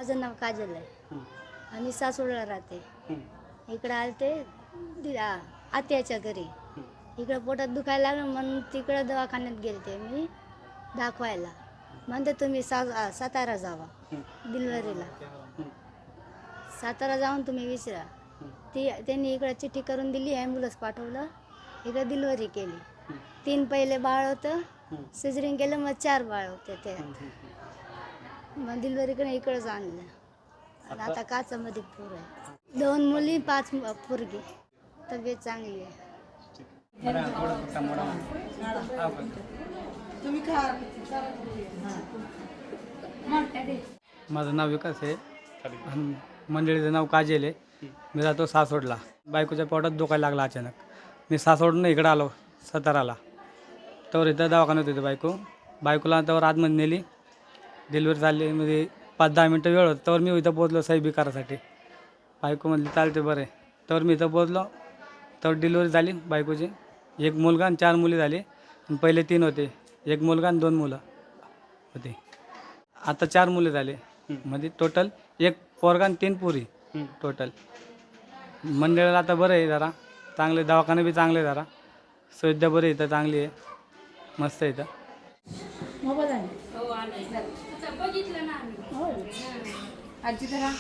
माझं नाव काजल आहे आणि सासवडला राहते. इकडं आलते आत्याच्या घरी. इकडं पोटात दुखायला लागलं म्हणून तिकडं दवाखान्यात गेलते मी दाखवायला. म्हणते तुम्ही सातारा जावा डिलिव्हरीला. सातारा जाऊन तुम्ही विचारा. त्यांनी इकडं चिठ्ठी करून दिली, ॲम्ब्युलन्स पाठवलं, इकडं डिलिव्हरी केली. 3 पहिले बाळ होतं, सिजरिंग केलं, मग 4 बाळ होते ते. मग डिलिव्हरीकडे इकडंच आणलं. आणि आता काचामध्ये पूर आहे. 2 मुली 5 पोरगी. तब्येत चांगली आहे. माझं नाव विकास आहे आणि मंडळीचं नाव काजल आहे. मी राहतो सासवडला. बायकोच्या पोटात दुखायला लागला अचानक. मी सासवडनं इकडं आलो साताराला. तर इथं दवाखान्यात होती बायकोला त्यावर आतमध्ये नेली. डिलिव्हरी झाली म्हणजे 5-10 मिनटं वेळ होतं. तर मी इथं पोचलो सही करासाठी. बायको म्हणली चालते बरं आहे. तर मी इथं पोचलो. तर डिलिव्हरी झाली बायकोची. 1 मुलगा आणि 4 मुली झाली. आणि पहिले 3 होते. 1 मुलगा आणि 2 मुलं होते. आता 4 मुले झाले. म्हणजे टोटल 1 पोरगा आणि 3 पोरी टोटल. मंडळाला आता बरं आहे जरा. चांगले दवाखाने बी चांगले जरा. सुविधा बरी इथं चांगली आहे. मस्त आहे इथं. आजी जरा